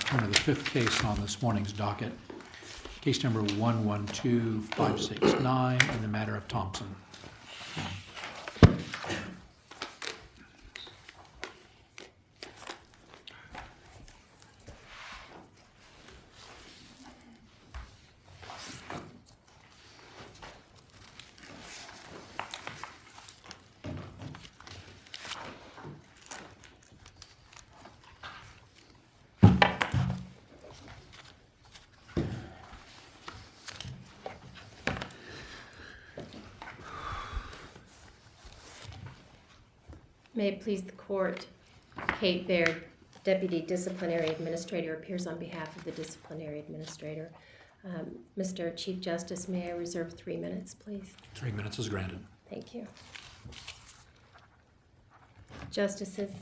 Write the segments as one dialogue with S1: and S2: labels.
S1: Turn to the fifth case on this morning's docket, case number 112569 in the matter of Thompson.
S2: May it please the court, Kate Baird, Deputy Disciplinary Administrator, appears on behalf of the Disciplinary Administrator. Mr. Chief Justice, may I reserve 3 minutes, please?
S1: 3 minutes is granted.
S2: Thank you. Justices,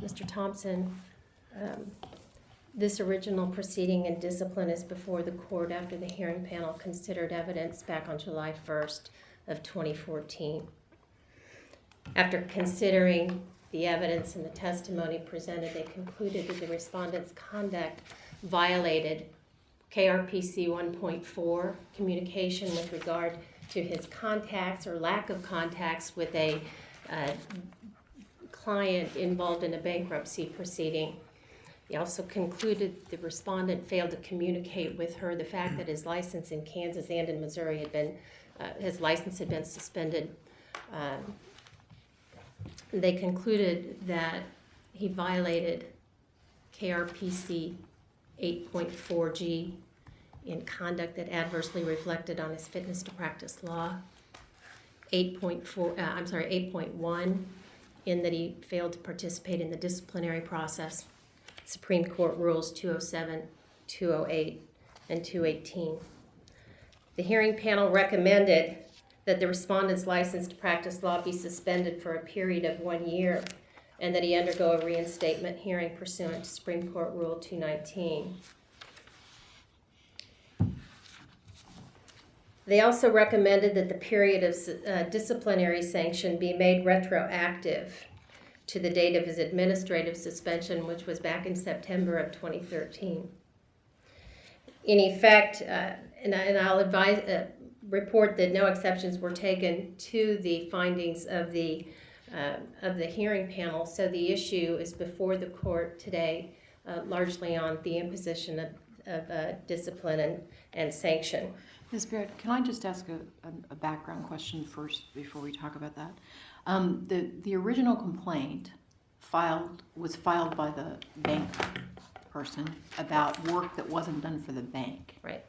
S2: Mr. Thompson, this original proceeding in discipline is before the court after the hearing panel considered evidence back on July 1st of 2014. After considering the evidence and the testimony presented, they concluded that the respondent's conduct violated KRPC 1.4, communication with regard to his contacts or lack of contacts with a client involved in a bankruptcy proceeding. He also concluded the respondent failed to communicate with her the fact that his license in Kansas and in Missouri had been, his license had been suspended. They concluded that he violated KRPC 8.4G in conduct that adversely reflected on his fitness to practice law. 8.1 in that he failed to participate in the disciplinary process. Supreme Court Rules 207, 208, and 218. The hearing panel recommended that the respondent's license to practice law be suspended for a period of 1 year and that he undergo a reinstatement hearing pursuant to Supreme Court Rule 219. They also recommended that the period of disciplinary sanction be made retroactive to the date of his administrative suspension, which was back in September of 2013. In effect, and I'll advise, report that no exceptions were taken to the findings of the hearing panel, so the issue is before the court today, largely on the imposition of discipline and sanction.
S3: Ms. Baird, can I just ask a background question first before we talk about that? The original complaint was filed by the bank person about work that wasn't done for the bank.
S2: Right.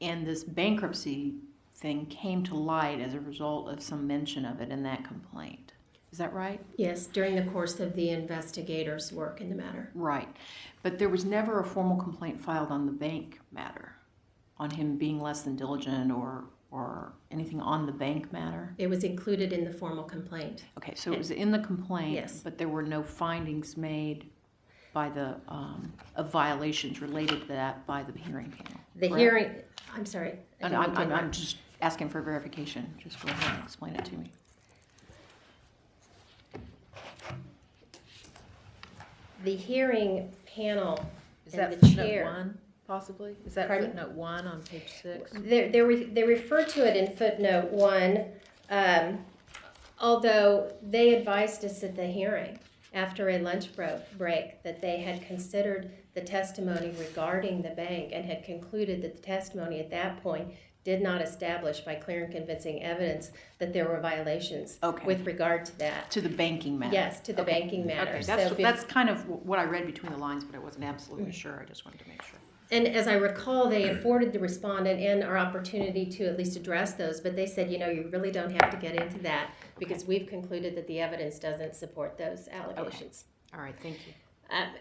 S3: And this bankruptcy thing came to light as a result of some mention of it in that complaint. Is that right?
S2: Yes, during the course of the investigator's work in the matter.
S3: Right. But there was never a formal complaint filed on the bank matter, on him being less than diligent or anything on the bank matter?
S2: It was included in the formal complaint.
S3: Okay, so it was in the complaint,
S2: Yes.
S3: but there were no findings made by the of violations related to that by the hearing panel.
S2: The
S3: correct?
S2: hearing, I'm sorry. I
S3: And
S2: didn't mean to
S3: I'm
S2: interrupt.
S3: just asking for verification. Just go ahead and explain it to me.
S2: The hearing panel
S3: Is
S2: and
S3: that
S2: the
S3: footnote
S2: chair.
S3: 1, possibly? Is that
S2: Pardon?
S3: footnote 1 on page 6?
S2: They refer to it in footnote 1, although they advised us at the hearing after a lunch break that they had considered the testimony regarding the bank and had concluded that the testimony at that point did not establish by clear and convincing evidence that there were violations
S3: Okay.
S2: with regard to that.
S3: To the banking matter?
S2: Yes, to the
S3: Okay.
S2: banking matter.
S3: Okay,
S2: So
S3: that's kind of what I read between the lines, but I wasn't absolutely sure. I just wanted to make sure.
S2: And as I recall, they afforded the respondent and our opportunity to at least address those, but they said, you know, you really don't have to get into that because we've concluded that the evidence doesn't support those allegations.
S3: All right, thank you.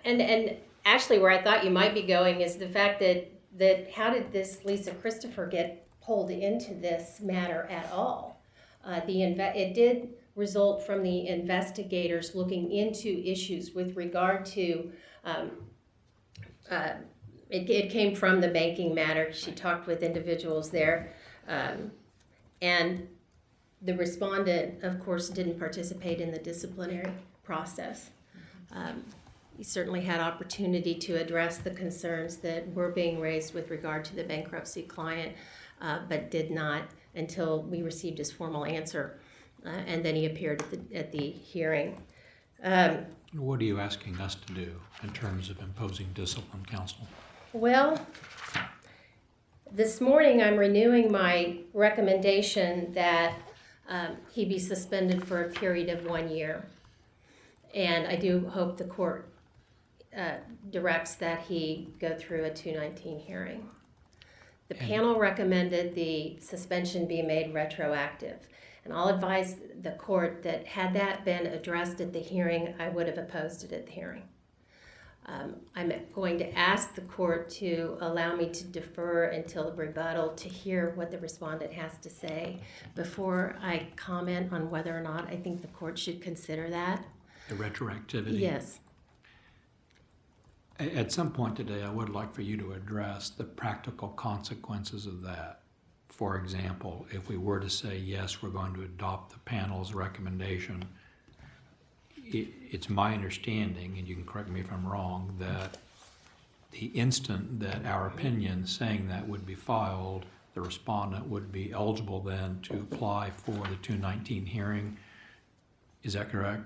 S2: And actually where I thought you might be going is the fact that how did this Lisa Christopher get pulled into this matter at all? It did result from the investigators looking into issues with regard to it came from the banking matter. She talked with individuals there. And the respondent, of course, didn't participate in the disciplinary process. he certainly had opportunity to address the concerns that were being raised with regard to the bankruptcy client, but did not until we received his formal answer, and then he appeared at the hearing.
S1: What are you asking us to do in terms of imposing discipline, counsel?
S2: Well, this morning I'm renewing my recommendation that he be suspended for a period of 1 year. And I do hope the court directs that he go through a 219 hearing. The panel recommended the suspension be made retroactive. And I'll advise the court that had that been addressed at the hearing, I would have opposed it at the hearing. I'm going to ask the court to allow me to defer until the rebuttal to hear what the respondent has to say before I comment on whether or not I think the court should consider that.
S1: The retroactivity?
S2: Yes.
S1: At some point today, I would like for you to address the practical consequences of that. For example, if we were to say, yes, we're going to adopt the panel's recommendation, it's my understanding, and you can correct me if I'm wrong, that the instant that our opinion saying that would be filed, the respondent would be eligible then to apply for the 219 hearing. Is that correct?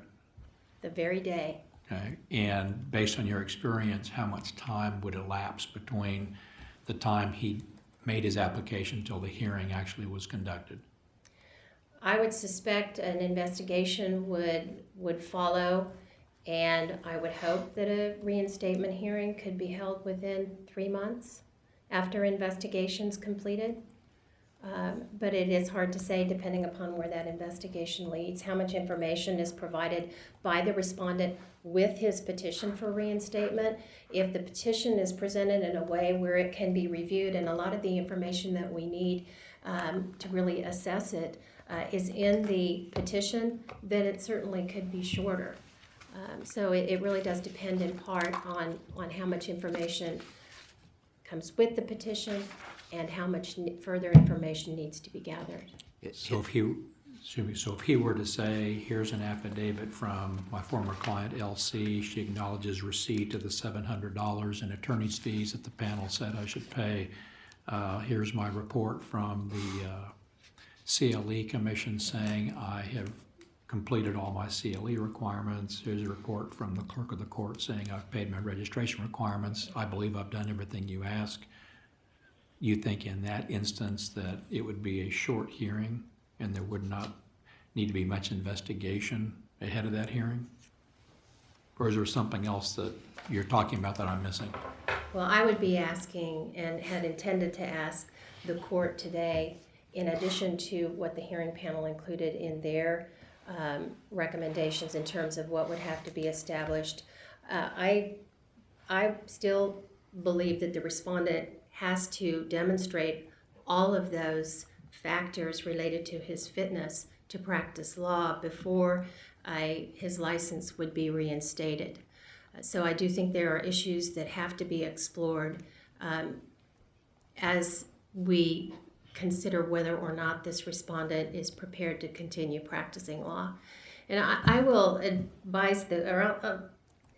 S2: The very day.
S1: Okay. And based on your experience, how much time would elapse between the time he made his application till the hearing actually was conducted?
S2: I would suspect an investigation would follow, and I would hope that a reinstatement hearing could be held within 3 months after investigation's completed. But it is hard to say depending upon where that investigation leads, how much information is provided by the respondent with his petition for reinstatement. If the petition is presented in a way where it can be reviewed and a lot of the information that we need to really assess it is in the petition, then it certainly could be shorter. So it really does depend in part on how much information comes with the petition and how much further information needs to be gathered.
S1: So if he were to say, here's an affidavit from my former client, LC, she acknowledges receipt of the $700 in attorney's fees that the panel said I should pay. Here's my report from the CLE Commission saying I have completed all my CLE requirements. Here's a report from the clerk of the court saying I've paid my registration requirements. I believe I've done everything you ask. You think in that instance that it would be a short hearing and there would not need to be much investigation ahead of that hearing? Or is there something else that you're talking about that I'm missing?
S2: Well, I would be asking and had intended to ask the court today, in addition to what the hearing panel included in their recommendations in terms of what would have to be established. I still believe that the respondent has to demonstrate all of those factors related to his fitness to practice law before his license would be reinstated. So I do think there are issues that have to be explored as we consider whether or not this respondent is prepared to continue practicing law. And I will advise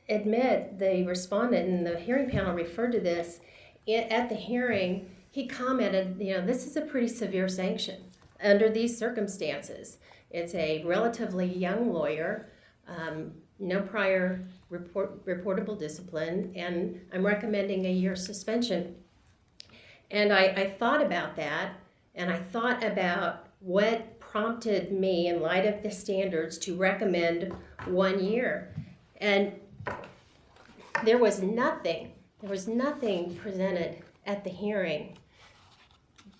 S2: admit the respondent, and the hearing panel referred to this at the hearing. He commented, this is a pretty severe sanction under these circumstances. It's a relatively young lawyer, no prior reportable discipline, and I'm recommending a year suspension. And I thought about that, and I thought about what prompted me, in light of the standards, to recommend 1 year. And there was nothing presented at the hearing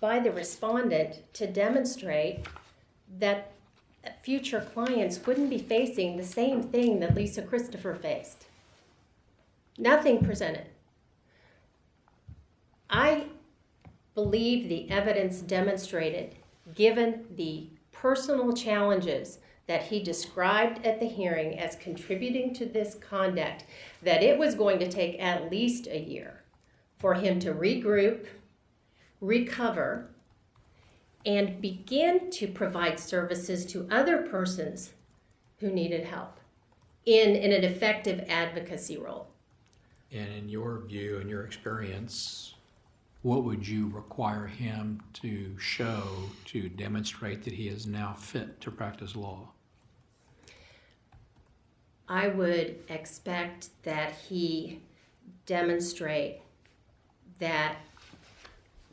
S2: by the respondent to demonstrate that future clients wouldn't be facing the same thing that Lisa Christopher faced. Nothing presented. I believe the evidence demonstrated, given the personal challenges that he described at the hearing as contributing to this conduct, that it was going to take at least a year for him to regroup, recover, and begin to provide services to other persons who needed help. in an effective advocacy role.
S1: And in your view and your experience, what would you require him to show to demonstrate that he is now fit to practice law?
S2: I would expect that he demonstrate that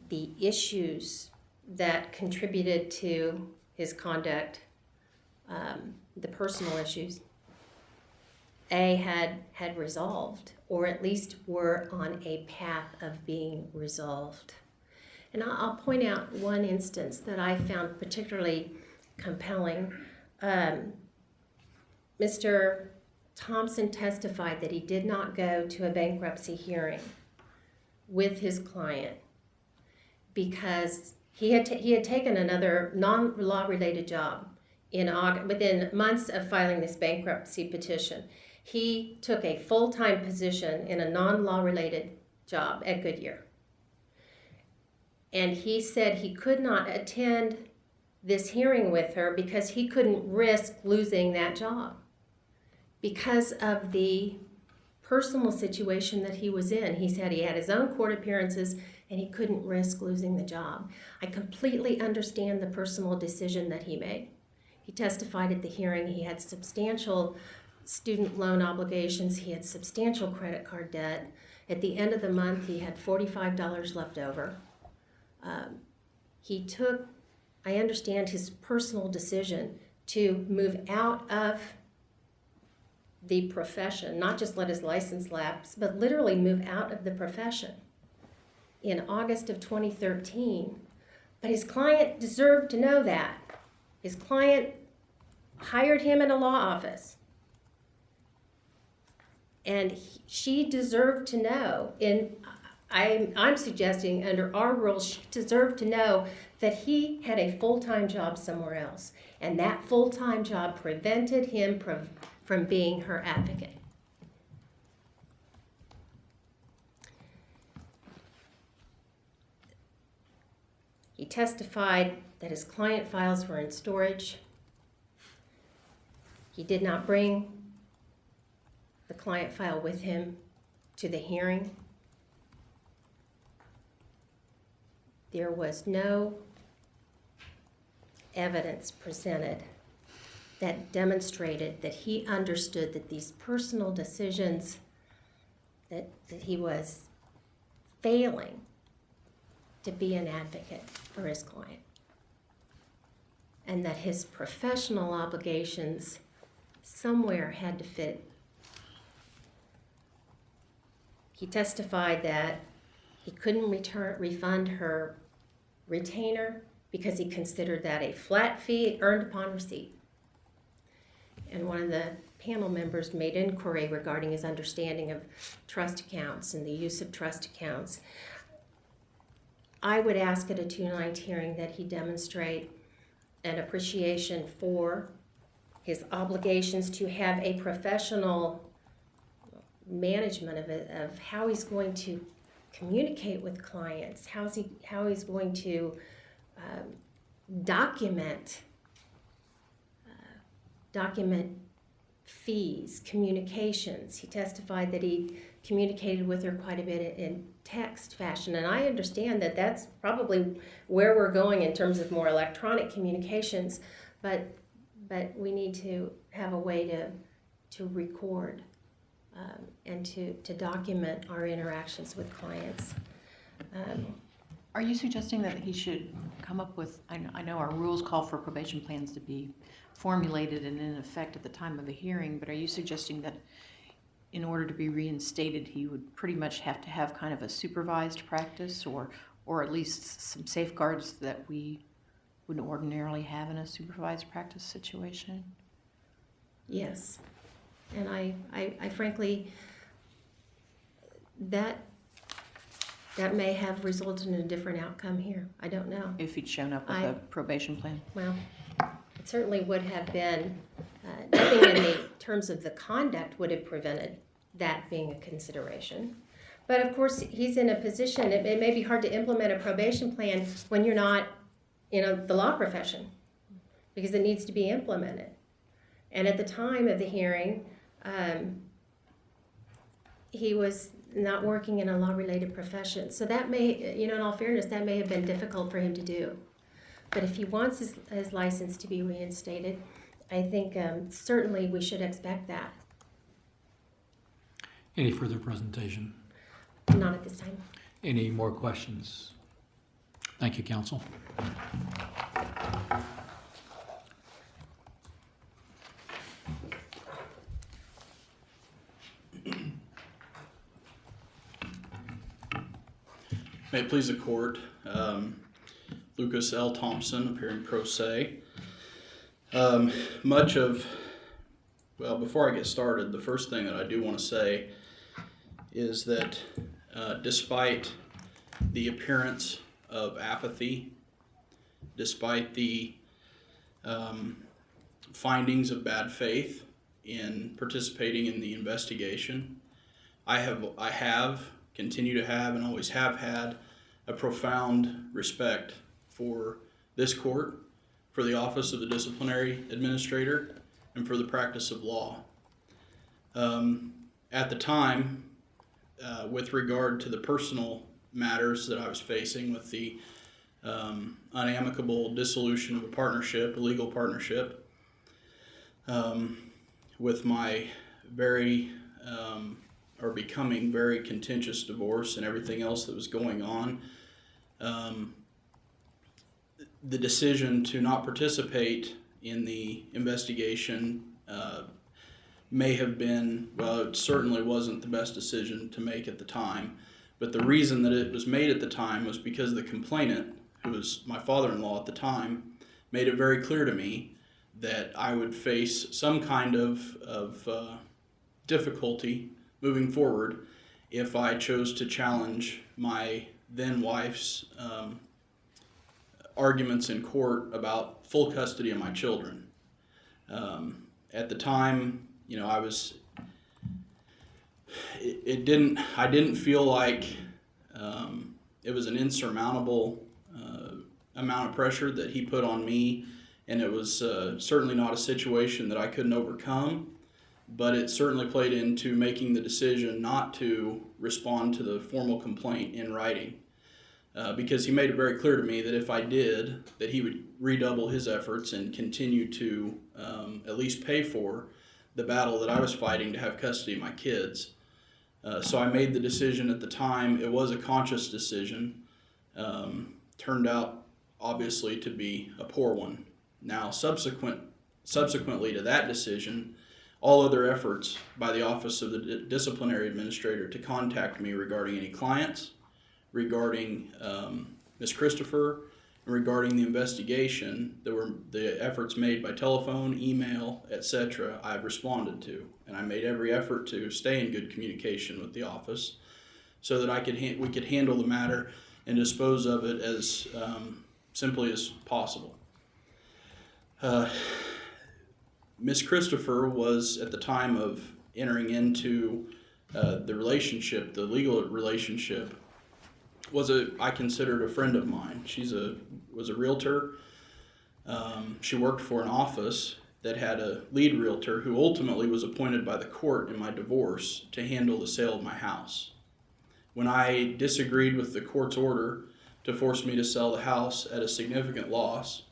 S2: the issues that contributed to his conduct, the personal issues, had resolved, or at least were on a path of being resolved. And I'll point out one instance that I found particularly compelling. Mr. Thompson testified that he did not go to a bankruptcy hearing with his client because he had taken another non-law related job in August, within months of filing this bankruptcy petition. He took a full-time position in a non-law related job at Goodyear. And he said he could not attend this hearing with her because he couldn't risk losing that job because of the personal situation that he was in. He said he had his own court appearances and he couldn't risk losing the job. I completely understand the personal decision that he made. He testified at the hearing. He had substantial student loan obligations. He had substantial credit card debt. At the end of the month, he had $45 left over. He took, I understand, his personal decision to move out of the profession, not just let his license lapse, but literally move out of the profession in August of 2013. But his client deserved to know that. His client hired him in a law office. And she deserved to know, I'm suggesting under our rules, she deserved to know that he had a full-time job somewhere else. And that full-time job prevented him from being her advocate. He testified that his client files were in storage. He did not bring the client file with him to the hearing. There was no evidence presented that demonstrated that he understood that these personal decisions that he was failing to be an advocate for his client, and that his professional obligations somewhere had to fit. He testified that he couldn't refund her retainer because he considered that a flat fee earned upon receipt. And one of the panel members made inquiry regarding his understanding of trust accounts and the use of trust accounts. I would ask at a 2-9 hearing that he demonstrate an appreciation for his obligations to have a professional management of it, of how he's going to communicate with clients, how he's going to document fees, communications. He testified that he communicated with her quite a bit in text fashion, and I understand that that's probably where we're going in terms of more electronic communications, but we need to have a way to record and to document our interactions with clients.
S3: Are you suggesting that he should come up with, I know our rules call for probation plans to be formulated and in effect at the time of a hearing, but are you suggesting that in order to be reinstated, he would pretty much have to have kind of a supervised practice or at least some safeguards that we wouldn't ordinarily have in a supervised practice situation?
S2: Yes. And I frankly, that may have resulted in a different outcome here. I don't know.
S3: If he'd shown up with a probation plan?
S2: Well, it certainly would have been, nothing in the terms of the conduct would have prevented that being a consideration. But of course, he's in a position, it may be hard to implement a probation plan when you're not in the law profession, because it needs to be implemented. And at the time of the hearing, he was not working in a law-related profession. So that may, in all fairness, that may have been difficult for him to do. But if he wants his license to be reinstated, I think certainly we should expect that.
S1: Any further presentation?
S2: Not at this time.
S1: Any more questions? Thank you, counsel.
S4: May it please the court, Lucas L. Thompson, appearing pro se. Before I get started, the first thing that I do want to say is that despite the appearance of apathy, despite the findings of bad faith in participating in the investigation, I have, continue to have, and always have had a profound respect for this court, for the Office of the Disciplinary Administrator, and for the practice of law. At the time, with regard to the personal matters that I was facing with the unamicable dissolution of a partnership, a legal partnership, with my becoming very contentious divorce and everything else that was going on, the decision to not participate in the investigation may have been, it certainly wasn't the best decision to make at the time, but the reason that it was made at the time was because the complainant, who was my father-in-law at the time, made it very clear to me that I would face some kind of difficulty moving forward if I chose to challenge my then wife's arguments in court about full custody of my children. At the time, I didn't feel like it was an insurmountable amount of pressure that he put on me, and it was certainly not a situation that I couldn't overcome. But it certainly played into making the decision not to respond to the formal complaint in writing, because he made it very clear to me that if I did, that he would redouble his efforts and continue to at least pay for the battle that I was fighting to have custody of my kids. So I made the decision at the time. It was a conscious decision. Turned out, obviously, to be a poor one. Now, subsequently to that decision, all other efforts by the Office of the Disciplinary Administrator to contact me regarding any clients, regarding Ms. Christopher, and regarding the investigation, the efforts made by telephone, email, etc., I've responded to. And I made every effort to stay in good communication with the office so that we could handle the matter and dispose of it as simply as possible. Ms. Christopher was, at the time of entering into the legal relationship, I considered a friend of mine. She was a realtor. She worked for an office that had a lead realtor who ultimately was appointed by the court in my divorce to handle the sale of my house. When I disagreed with the court's order to force me to sell the house at a significant loss,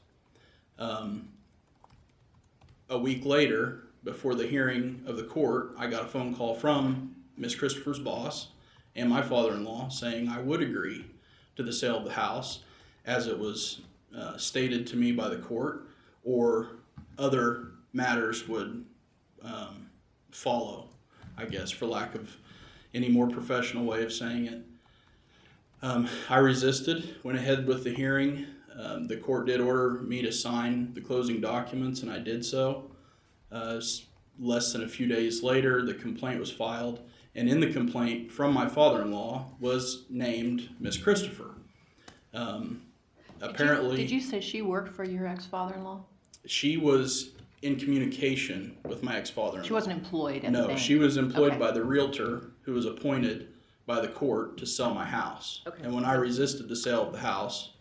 S4: a week later, before the hearing of the court, I got a phone call from Ms. Christopher's boss and my father-in-law saying I would agree to the sale of the house as it was stated to me by the court, or other matters would follow, I guess, for lack of any more professional way of saying it. I resisted, went ahead with the hearing. The court did order me to sign the closing documents, and I did so. Less than a few days later, the complaint was filed, and in the complaint from my father-in-law was named Miss Christopher. Apparently,
S3: Did you say she worked for your ex-father-in-law?
S4: She was in communication with my ex-father-in-law.
S3: She wasn't employed at the bank?
S4: No, she was employed
S3: Okay.
S4: by the realtor who was appointed by the court to sell my house.
S3: Okay.
S4: And when I resisted the sale of the house,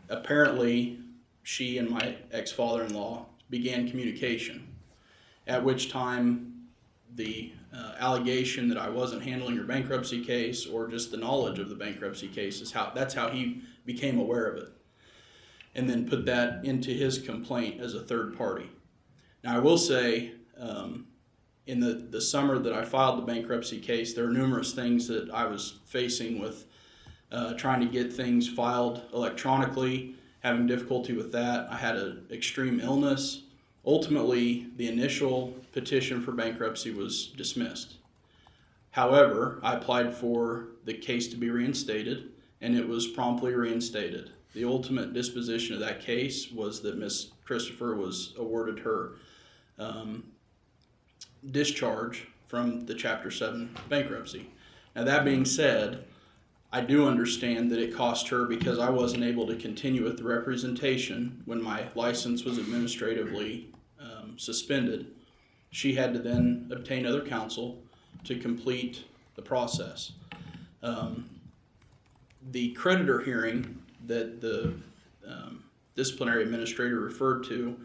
S4: apparently she and my ex-father-in-law began communication, at which time the allegation that I wasn't handling your bankruptcy case, or just the knowledge of the bankruptcy case, that's how he became aware of it, and then put that into his complaint as a third party. Now, I will say, in the summer that I filed the bankruptcy case, there were numerous things that I was facing with trying to get things filed electronically, having difficulty with that. I had an extreme illness. Ultimately, the initial petition for bankruptcy was dismissed. However, I applied for the case to be reinstated, and it was promptly reinstated. The ultimate disposition of that case was that Ms. Christopher was awarded her discharge from the Chapter 7 bankruptcy. Now, that being said, I do understand that it cost her, because I wasn't able to continue with the representation when my license was administratively suspended. She had to then obtain other counsel to complete the process. The creditor hearing that the disciplinary administrator referred to,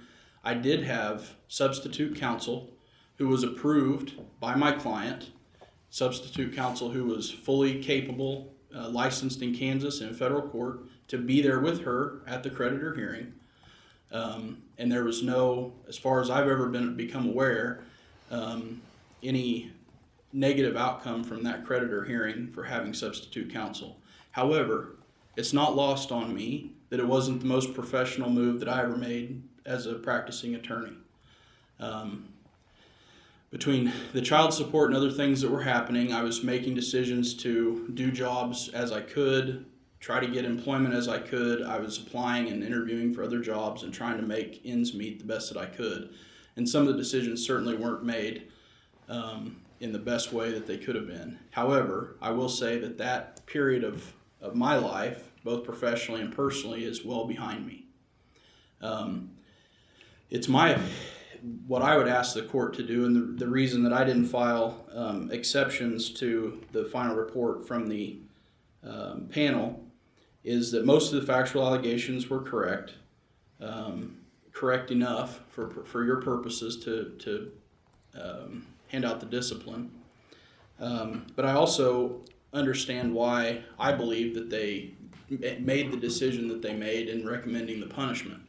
S4: I did have substitute counsel who was approved by my client, substitute counsel who was fully capable, licensed in Kansas in federal court, to be there with her at the creditor hearing. And there was no, as far as I've ever become aware, any negative outcome from that creditor hearing for having substitute counsel. However, it's not lost on me that it wasn't the most professional move that I ever made as a practicing attorney. Between the child support and other things that were happening, I was making decisions to do jobs as I could, try to get employment as I could. I was applying and interviewing for other jobs and trying to make ends meet the best that I could. And some of the decisions certainly weren't made in the best way that they could have been. However, I will say that that period of my life, both professionally and personally, is well behind me. It's what I would ask the court to do, and the reason that I didn't file exceptions to the final report from the panel is that most of the factual allegations were correct, correct enough for your purposes to hand out the discipline. But I also understand why I believe that they made the decision that they made in recommending the punishment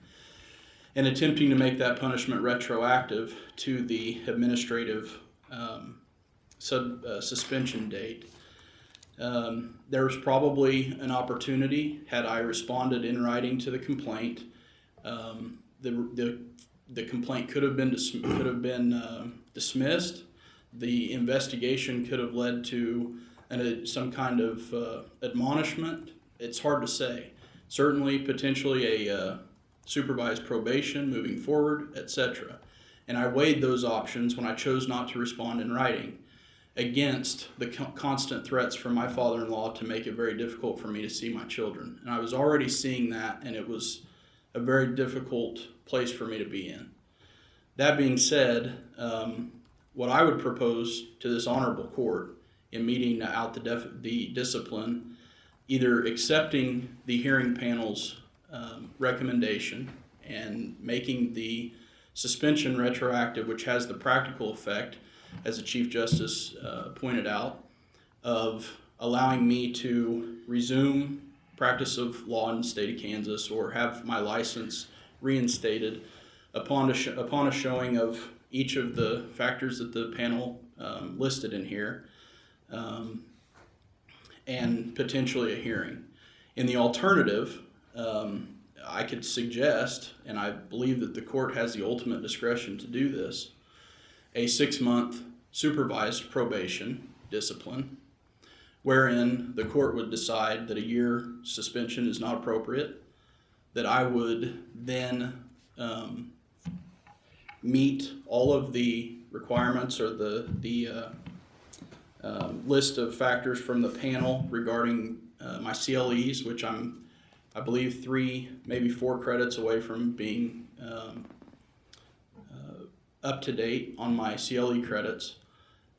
S4: and attempting to make that punishment retroactive to the administrative suspension date. There was probably an opportunity, had I responded in writing to the complaint, the complaint could have been dismissed. The investigation could have led to some kind of admonishment. It's hard to say. Certainly, potentially a supervised probation moving forward, etc. And I weighed those options when I chose not to respond in writing against the constant threats from my father-in-law to make it very difficult for me to see my children. And I was already seeing that, and it was a very difficult place for me to be in. That being said, what I would propose to this honorable court in meeting out the discipline, either accepting the hearing panel's recommendation and making the suspension retroactive, which has the practical effect, as the Chief Justice pointed out, of allowing me to resume practice of law in the state of Kansas or have my license reinstated upon a showing of each of the factors that the panel listed in here, and potentially a hearing. In the alternative, I could suggest, and I believe that the court has the ultimate discretion to do this, a 6-month supervised probation discipline, wherein the court would decide that a year suspension is not appropriate, that I would then meet all of the requirements or the list of factors from the panel regarding my CLEs, which I believe 3, maybe 4 credits away from being up to date on my CLE credits.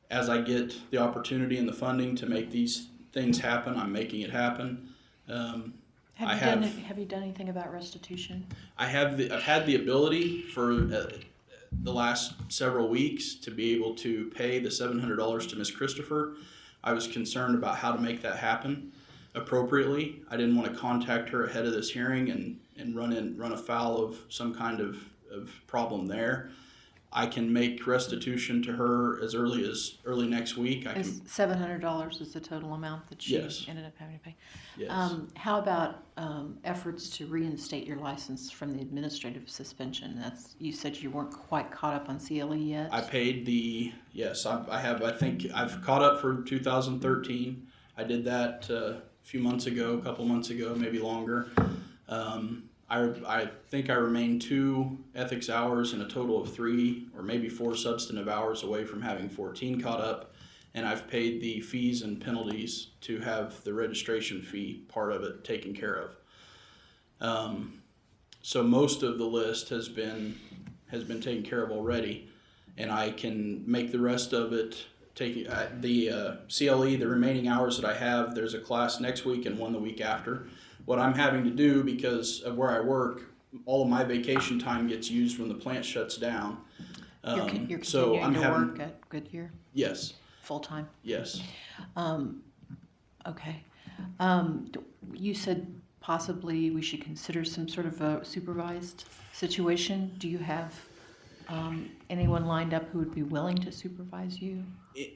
S4: As I get the opportunity and the funding to make these things happen, I'm making it happen.
S3: Have you done anything about restitution?
S4: I've had the ability for the last several weeks to be able to pay the $700 to Miss Christopher. I was concerned about how to make that happen appropriately. I didn't want to contact her ahead of this hearing and run afoul of some kind of problem there. I can make restitution to her as early next week.
S3: Is $700 is the total amount that she
S4: Yes.
S3: ended up having to pay?
S4: Yes.
S3: How about efforts to reinstate your license from the administrative suspension? You said you weren't quite caught up on CLE yet?
S4: I paid I think I've caught up for 2013. I did that a couple months ago, maybe longer. I think I remain 2 ethics hours and a total of 3 or maybe 4 substantive hours away from having 14 caught up, and I've paid the fees and penalties to have the registration fee part of it taken care of. So most of the list has been taken care of already, and I can make the rest of it. Taking the CLE, the remaining hours that I have, there's a class next week and one the week after. What I'm having to do, because of where I work, all of my vacation time gets used when the plant shuts down.
S3: You're
S4: so
S3: continuing
S4: I'm
S3: to
S4: having,
S3: work at Goodyear
S4: yes,
S3: full-time?
S4: yes.
S3: Okay. You said possibly we should consider some sort of a supervised situation. Do you have anyone lined up who would be willing to supervise you?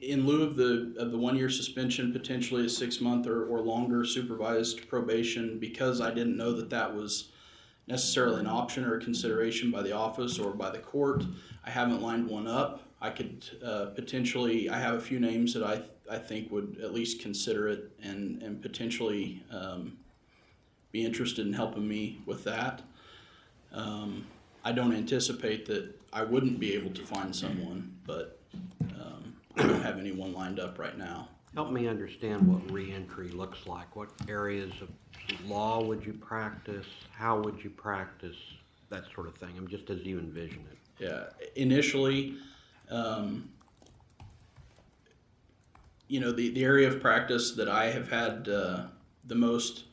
S4: In lieu of the 1 year suspension, potentially a 6 month or longer supervised probation, because I didn't know that was necessarily an option or a consideration by the office or by the court. I haven't lined one up. I could potentially, I have a few names that I think would at least consider it and potentially be interested in helping me with that. I don't anticipate that I wouldn't be able to find someone, but I don't have anyone lined up right now.
S5: Help me understand what reentry looks like. What areas of law would you practice? How would you practice? That sort of thing. Just as you envision it.
S4: Yeah, initially, the area of practice that I have had the most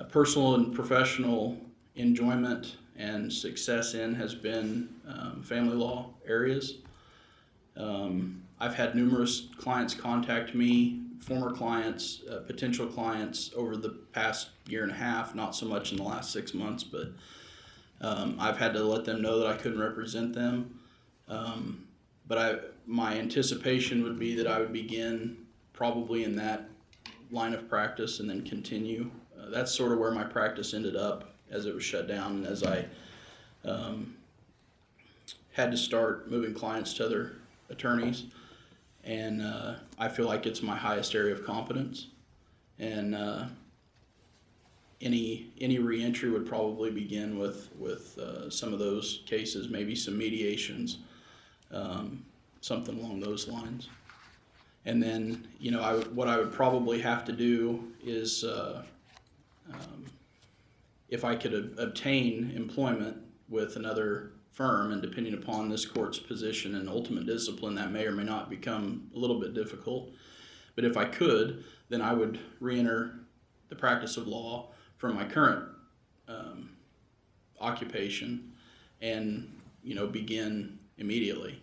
S4: personal and professional enjoyment and success in has been family law areas. I've had numerous clients contact me, former clients, potential clients over the past year and a half, not so much in the last 6 months, but I've had to let them know that I couldn't represent them. But my anticipation would be that I would begin probably in that line of practice and then continue. That's sort of where my practice ended up as it was shut down and as I had to start moving clients to other attorneys. And I feel like it's my highest area of competence. And any reentry would probably begin with some of those cases, maybe some mediations, something along those lines. And then, what I would probably have to do is, if I could obtain employment with another firm, and depending upon this court's position and ultimate discipline, that may or may not become a little bit difficult. But if I could, then I would reenter the practice of law from my current occupation and, begin immediately.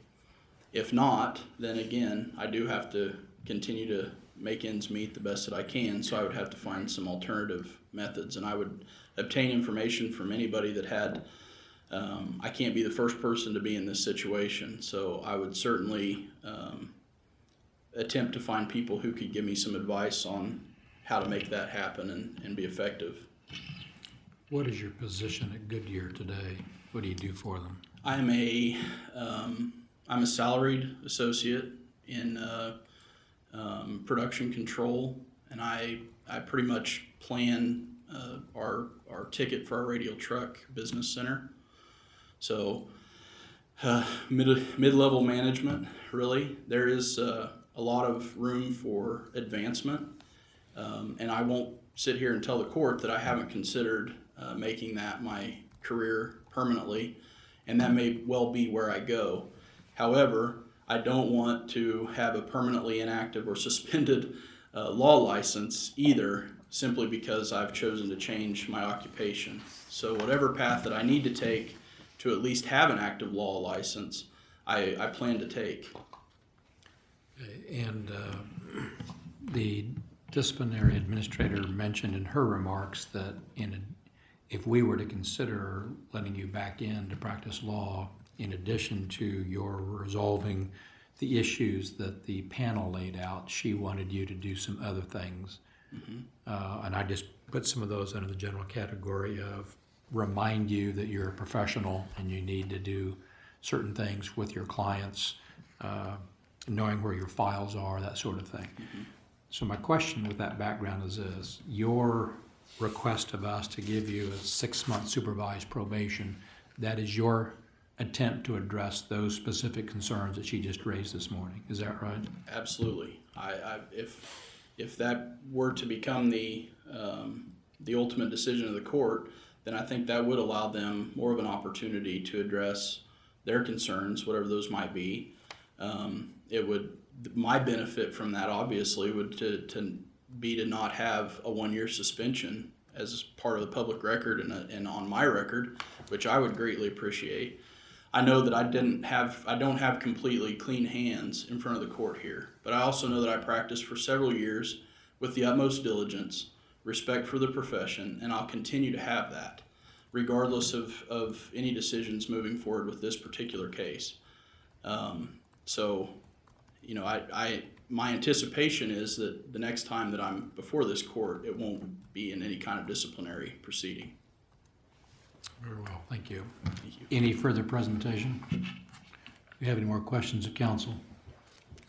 S4: If not, then again, I do have to continue to make ends meet the best that I can, so I would have to find some alternative methods, and I would obtain information from anybody that had I can't be the first person to be in this situation, so I would certainly attempt to find people who could give me some advice on how to make that happen and be effective.
S1: What is your position at Goodyear today? What do you do for them?
S4: I'm a salaried associate in production control, and I pretty much plan our ticket for our radial truck business center. So mid-level management, really. There is a lot of room for advancement, and I won't sit here and tell the court that I haven't considered making that my career permanently, and that may well be where I go. However, I don't want to have a permanently inactive or suspended law license either, simply because I've chosen to change my occupation. So whatever path that I need to take to at least have an active law license, I plan to take.
S1: And the disciplinary administrator mentioned in her remarks that if we were to consider letting you back in to practice law, in addition to your resolving the issues that the panel laid out, she wanted you to do some other things. And I just put some of those under the general category of remind you that you're a professional and you need to do certain things with your clients, knowing where your files are, that sort of thing. So my question with that background is this: your request of us to give you a 6-month supervised probation, that is your attempt to address those specific concerns that she just raised this morning. Is that right?
S4: Absolutely. If that were to become the ultimate decision of the court, then I think that would allow them more of an opportunity to address their concerns, whatever those might be. My benefit from that obviously would to be to not have a 1-year suspension as part of the public record and on my record, which I would greatly appreciate. I know that I don't have completely clean hands in front of the court here, but I also know that I practiced for several years with the utmost diligence, respect for the profession, and I'll continue to have that, regardless of any decisions moving forward with this particular case. So, you know, my anticipation is that the next time that I'm before this court, it won't be in any kind of disciplinary proceeding.
S1: Very well, thank you.
S4: Thank you.
S1: Any further presentation? Do you have any more questions of counsel?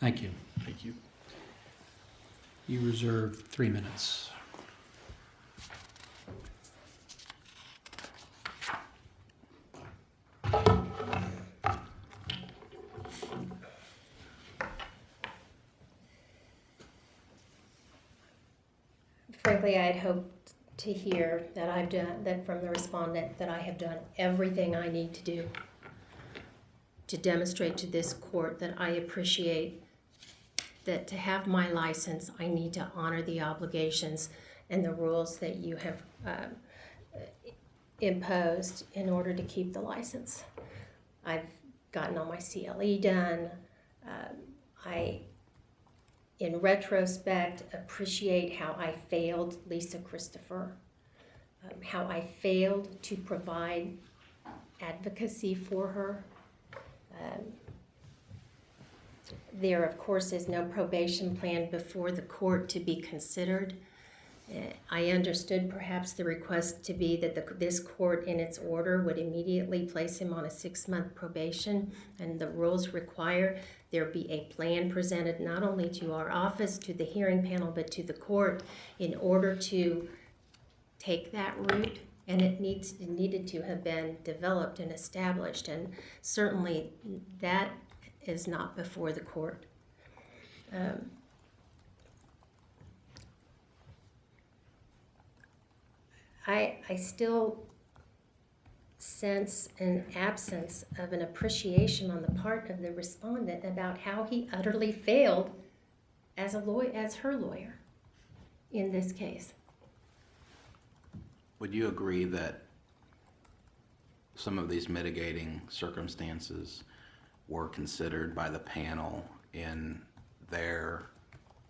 S1: Thank you.
S4: Thank you.
S1: You reserve 3 minutes.
S2: Frankly, I had hoped to hear that from the respondent that I have done everything I need to do to demonstrate to this court that I appreciate that to have my license, I need to honor the obligations and the rules that you have imposed in order to keep the license. I've gotten all my CLE done. I, in retrospect, appreciate how I failed Lisa Christopher, how I failed to provide advocacy for her. There, of course, is no probation plan before the court to be considered. I understood perhaps the request to be that this court in its order would immediately place him on a 6-month probation, and the rules require there be a plan presented not only to our office, to the hearing panel, but to the court in order to take that route, and it needed to have been developed and established, and certainly that is not before the court. I still sense an absence of an appreciation on the part of the respondent about how he utterly failed as her lawyer in this case.
S6: Would you agree that some of these mitigating circumstances were considered by the panel in their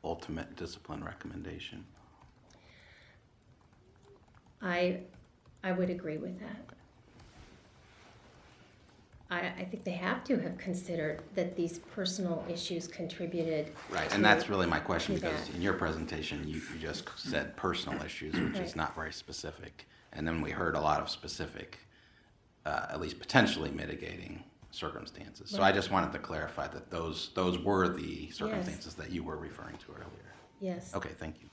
S6: ultimate discipline recommendation?
S2: I would agree with that. I think they have to have considered that these personal issues contributed.
S6: Right, and that's really my question,
S2: to
S6: because
S2: that.
S6: in your presentation, you just said personal issues, which is
S2: Right.
S6: not very specific. And then we heard a lot of specific, at least potentially mitigating circumstances. So I just wanted to clarify that those were the circumstances that you were referring to earlier.
S2: Yes.
S6: Okay, thank you.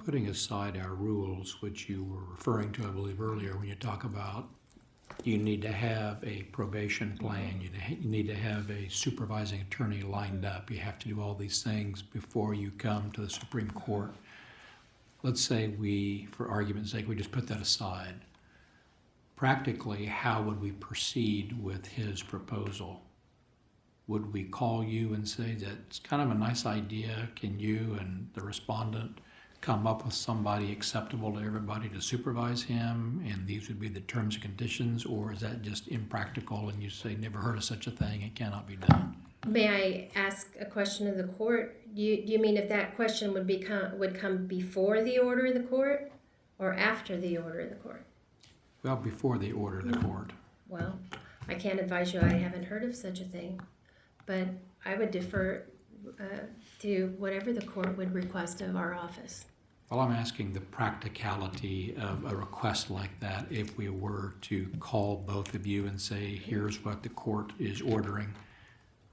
S1: Putting aside our rules, which you were referring to, I believe, earlier, when you talk about you need to have a probation plan, you need to have a supervising attorney lined up, you have to do all these things before you come to the Supreme Court. Let's say we, for argument's sake, we just put that aside. Practically, how would we proceed with his proposal? Would we call you and say that it's kind of a nice idea, can you and the respondent come up with somebody acceptable to everybody to supervise him, and these would be the terms and conditions, or is that just impractical and you say, never heard of such a thing, it cannot be done?
S2: May I ask a question of the court? You mean if that question would come before the order of the court or after the order of the court?
S1: Well, before the order of the court.
S2: Well, I can't advise you, I haven't heard of such a thing, but I would defer to whatever the court would request of our office.
S1: Well, I'm asking the practicality of a request like that if we were to call both of you and say, here's what the court is ordering.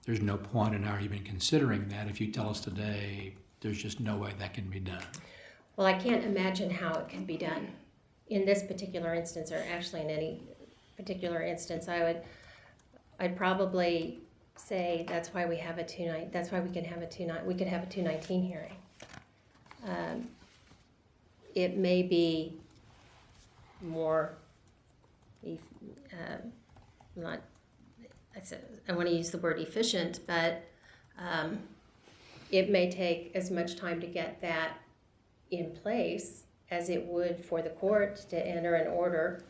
S1: There's no point in our even considering that. If you tell us today, there's just no way that can be done.
S2: Well, I can't imagine how it can be done in this particular instance, or actually in any particular instance. I'd probably say that's why we have a that's why we could have a 219 hearing. It may be more, not, I want to use the word efficient, but it may take as much time to get that in place as it would for the court to enter an order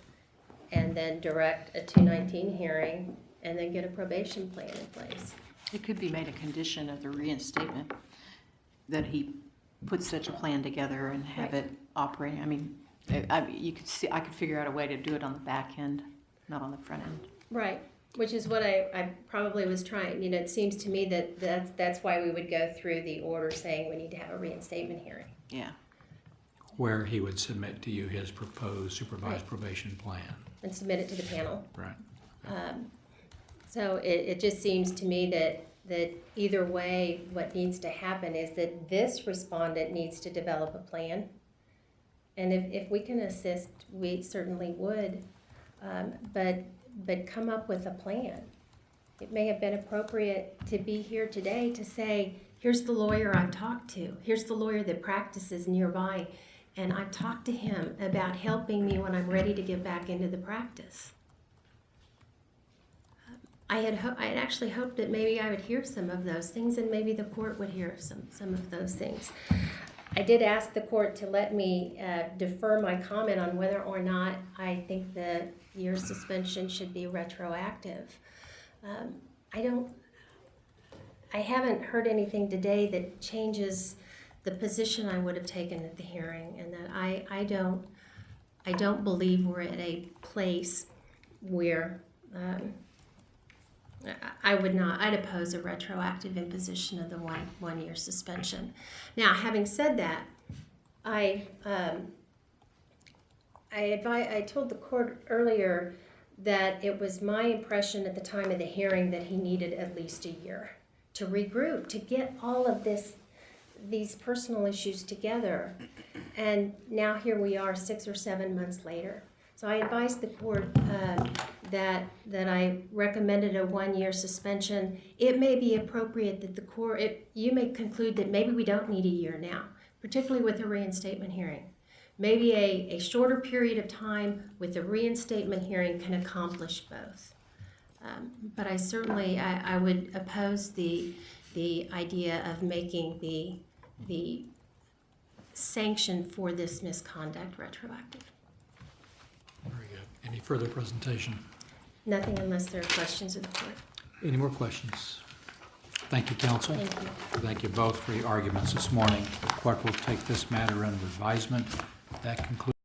S2: and then direct a 219 hearing and then get a probation plan in place.
S3: It could be made a condition of the reinstatement that he put such a plan together and have
S2: Right.
S3: it operating. I mean, you could see, I could figure out a way to do it on the back end, not on the front end.
S2: Right, which is what I probably was trying. You know, it seems to me that's why we would go through the order saying we need to have a reinstatement hearing.
S3: Yeah.
S1: Where he would submit to you his proposed supervised
S2: Right.
S1: probation plan.
S2: And submit it to the panel.
S1: Right.
S2: So it just seems to me that either way, what needs to happen is that this respondent needs to develop a plan. And if we can assist, we certainly would. But come up with a plan. It may have been appropriate to be here today to say, here's the lawyer I've talked to. Here's the lawyer that practices nearby. And I've talked to him about helping me when I'm ready to get back into the practice. I had actually hoped that maybe I would hear some of those things, and maybe the court would hear some of those things. I did ask the court to let me defer my comment on whether or not I think the year suspension should be retroactive. I haven't heard anything today that changes the position I would have taken at the hearing, and that I don't believe we're at a place where I'd oppose a retroactive imposition of the one year suspension. Now, having said that, I told the court earlier that it was my impression at the time of the hearing that he needed at least a year to regroup, to get all of these personal issues together. And now here we are 6 or 7 months later. So I advised the court that I recommended a 1 year suspension. It may be appropriate that the court, you may conclude that maybe we don't need a year now, particularly with a reinstatement hearing. Maybe a shorter period of time with a reinstatement hearing can accomplish both. But I certainly, I would oppose the idea of making the sanction for this misconduct retroactive.
S1: Very good. Any further presentation?
S2: Nothing unless there are questions of the court.
S1: Any more questions? Thank you, counsel.
S2: Thank you.
S1: Thank you both for your arguments this morning. The court will take this matter under advisement. That concludes